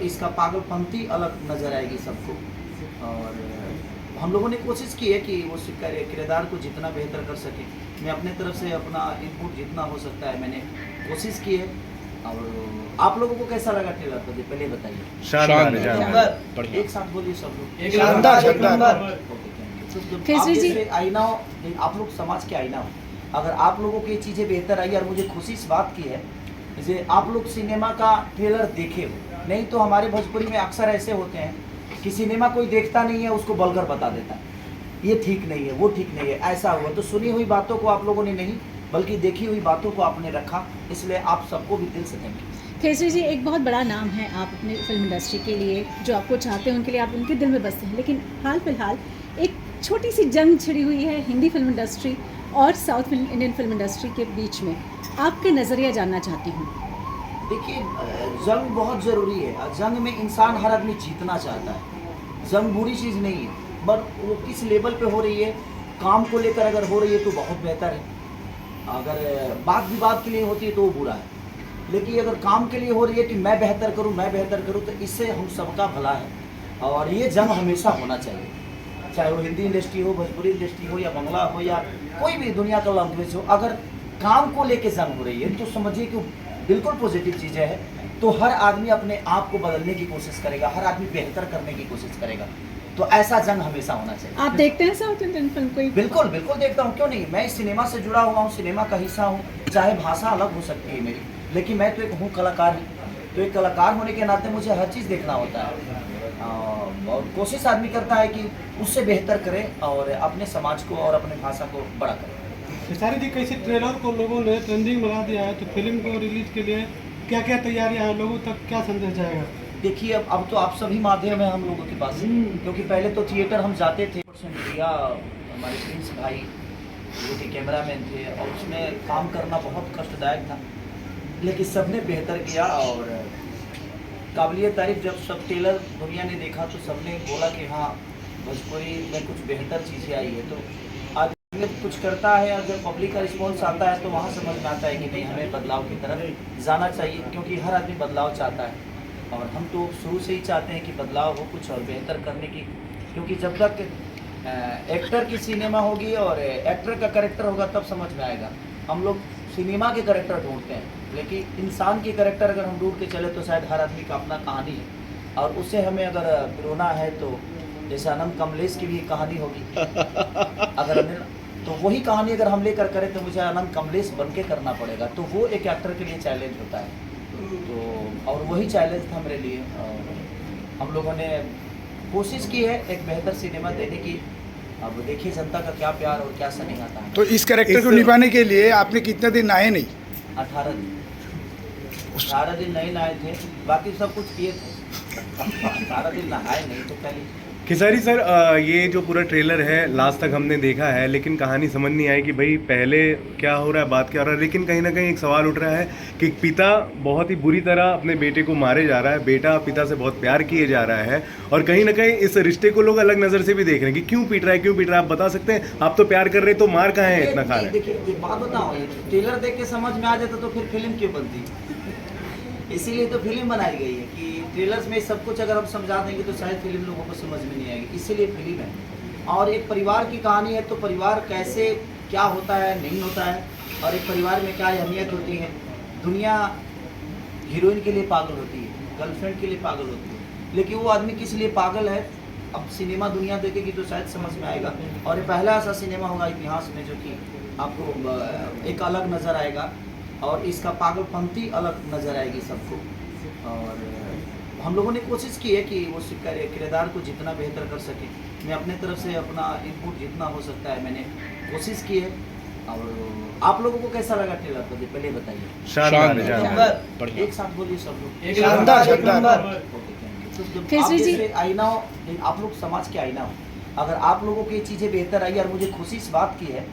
और इसका पागलपंती अलग नज़र आएगी सबको। और हम लोगों ने कोशिश की है कि वो किरदार को जितना बेहतर कर सके। मैं अपने तरफ से अपना इनपुट जितना हो सकता है मैंने कोशिश की है। और आप लोगों को कैसा लगा ट्रेलर को पहले बताइए। शानदार। एक साथ बोलिए सब लोग। शानदार। केसरी जी, आईना हो, आप लोग समाज के आईना हो। अगर आप लोगों की चीज़ें बेहतर आई और मुझे खुशी इस बात की है जैसे आप लोग सिनेमा का ट्रेलर देखे हो, नहीं तो हमारे भोजपुरी में अक्सर ऐसे होते हैं कि सिनेमा कोई देखता नहीं है उसको बलकर बता देता है, ये ठीक नहीं है, वो ठीक नहीं है, ऐसा हुआ। तो सुनी हुई बातों को आप लोगों ने नहीं बल्कि देखी हुई बातों को आपने रखा, इसलिए आप सबको भी दिल से थैंक यू। केसरी जी, एक बहुत बड़ा नाम है आप अपने फिल्म इंडस्ट्री के लिए, जो आपको चाहते हैं उनके लिए आप उनके दिल में बसते हैं, लेकिन हाल फिलहाल एक छोटी सी जंग छिड़ी हुई है हिंदी फिल्म इंडस्ट्री और साउथ इंडियन फिल्म इंडस्ट्री के बीच में। आपके नज़रिया जानना चाहती हूँ। देखिए, जंग बहुत ज़रूरी है। जंग में इंसान हर आदमी जीतना चाहता है। जंग बुरी चीज़ नहीं है, पर वो किस लेवल पे हो रही है, काम को लेकर अगर हो रही है तो बहुत बेहतर है। अगर बात विवाद के लिए होती है तो वो बुरा है, लेकिन अगर काम के लिए हो रही है कि मैं बेहतर करूं, मैं बेहतर करूं, तो इससे हम सबका भला है। और ये जंग हमेशा होना चाहिए, चाहे वो हिंदी इंडस्ट्री हो, भोजपुरी इंडस्ट्री हो, या बंगला हो, या कोई भी दुनिया का लैंग्वेज हो। अगर काम को लेके जंग हो रही है तो समझिए कि बिल्कुल पॉजिटिव चीज़ें है। तो हर आदमी अपने आप को बदलने की कोशिश करेगा, हर आदमी बेहतर करने की कोशिश करेगा। तो ऐसा जंग हमेशा होना चाहिए। आप देखते हैं साउथ इंडियन फिल्म कोई? बिल्कुल बिल्कुल देखता हूँ, क्यों नहीं। मैं इस सिनेमा से जुड़ा हुआ हूँ, सिनेमा का हिस्सा हूँ। चाहे भाषा अलग हो सकती है मेरी, लेकिन मैं तो एक हूँ कलाकार ही। तो एक कलाकार होने के नाते मुझे हर चीज़ देखना होता है। और कोशिश आदमी करता है कि उससे बेहतर करे और अपने समाज को और अपने भाषा को बड़ा करे। खेसारी जी, कैसे ट्रेलर को लोगों ने ट्रेंडिंग बना दिया है, तो फिल्म को रिलीज के लिए क्या क्या तैयारियां हैं, लोगों तक क्या संदेश जाएगा? देखिए, अब तो आप सभी माध्यम है हम लोगों के पास, क्योंकि पहले तो थिएटर हम जाते थे। मीडिया हमारे प्रिंस भाई जो कि कैमरामैन थे, और उसमें काम करना बहुत कष्टदायक था, लेकिन सबने बेहतर किया। और काबिलियत तारीफ जब सब ट्रेलर दुनिया ने देखा तो सबने बोला कि हाँ, भोजपुरी में कुछ बेहतर चीज़ें आई है। तो आदमी कुछ करता है, अगर पब्लिक का रिस्पॉन्स आता है तो वहाँ समझ में आता है कि नहीं, हमें बदलाव की तरफ जाना चाहिए, क्योंकि हर आदमी बदलाव चाहता है। और हम तो शुरू से ही चाहते हैं कि बदलाव हो कुछ और बेहतर करने की, क्योंकि जब तक एक्टर की सिनेमा होगी और एक्टर का कैरेक्टर होगा तब समझ में आएगा। हम लोग सिनेमा के कैरेक्टर ढूंढते हैं, लेकिन इंसान की कैरेक्टर अगर हम ढूंढ के चले तो शायद हर आदमी का अपना कहानी है, और उससे हमें अगर पिरोना है तो जैसे अनंत कमलेश की भी कहानी होगी। अगर हमें तो वही कहानी अगर हम लेकर करें तो मुझे अनंत कमलेश बन के करना पड़ेगा, तो वो एक एक्टर के लिए चैलेंज होता है। तो और वही चैलेंज था मेरे लिए। हम लोगों ने कोशिश की है एक बेहतर सिनेमा देने की। अब देखिए जनता का क्या प्यार और क्या स्नेह आता है। तो इस कैरेक्टर को निभाने के लिए आपने कितने दिन नहाए नहीं? 18 दिन। 18 दिन नहीं नहाए थे, बाकी सब कुछ किए थे। 18 दिन नहाए नहीं तो पहले। खेसारी सर, ये जो पूरा ट्रेलर है लास्ट तक हमने देखा है, लेकिन कहानी समझ नहीं आई कि भाई पहले क्या हो रहा है, बात क्या हो रहा है। लेकिन कहीं ना कहीं एक सवाल उठ रहा है कि पिता बहुत ही बुरी तरह अपने बेटे को मारे जा रहा है, बेटा पिता से बहुत प्यार किए जा रहा है, और कहीं ना कहीं इस रिश्ते को लोग अलग नज़र से भी देख रहे हैं कि क्यों पीट रहा है, क्यों पीट रहा है। आप बता सकते हैं? आप तो प्यार कर रहे तो मार कहाँ है इतना खा रहे हैं? देखिए बात बताओ, ट्रेलर देख के समझ में आ जाता तो फिर फिल्म क्यों बनती? इसीलिए तो फिल्म बनाई गई है कि ट्रेलर्स में सब कुछ अगर हम समझा देंगे तो शायद फिल्म लोगों को समझ में नहीं आएगी, इसीलिए फिल्म है। और एक परिवार की कहानी है, तो परिवार कैसे क्या होता है नहीं होता है, और एक परिवार में क्या अहमियत होती है। दुनिया हीरोइन के लिए पागल होती है, गर्लफ्रेंड के लिए पागल होती है, लेकिन वो आदमी किस लिए पागल है अब सिनेमा दुनिया देखेगी तो शायद समझ में आएगा। और ये पहला ऐसा सिनेमा होगा इतिहास में जो कि आपको एक अलग नज़र आएगा, और इसका पागलपंती अलग नज़र आएगी सबको। और हम लोगों ने कोशिश की है कि वो किरदार को जितना बेहतर कर सके। मैं अपने तरफ से अपना इनपुट जितना हो सकता है मैंने कोशिश की है। और आप लोगों को कैसा लगा ट्रेलर को पहले बताइए। शानदार। एक साथ बोलिए सब लोग। शानदार। केसरी जी, आईना हो, आप लोग समाज के आईना हो। अगर आप लोगों की चीज़ें बेहतर आई और मुझे खुशी इस बात की है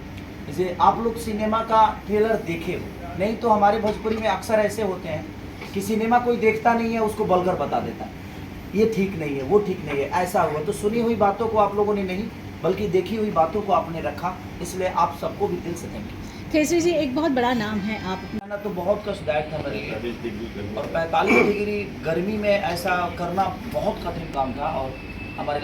जैसे आप लोग सिनेमा का ट्रेलर देखे हो, नहीं तो हमारे भोजपुरी में अक्सर ऐसे होते हैं कि सिनेमा कोई देखता नहीं है उसको बलकर बता देता है, ये ठीक नहीं है, वो ठीक नहीं है, ऐसा हुआ। तो सुनी हुई बातों को आप लोगों ने नहीं बल्कि देखी हुई बातों को आपने रखा, इसलिए आप सबको भी दिल से थैंक यू। केसरी जी, एक बहुत बड़ा नाम है आप अपने खाना तो बहुत कष्टदायक था मेरे लिए, और 45 डिग्री गर्मी में ऐसा करना बहुत कठिन काम था। और हमारे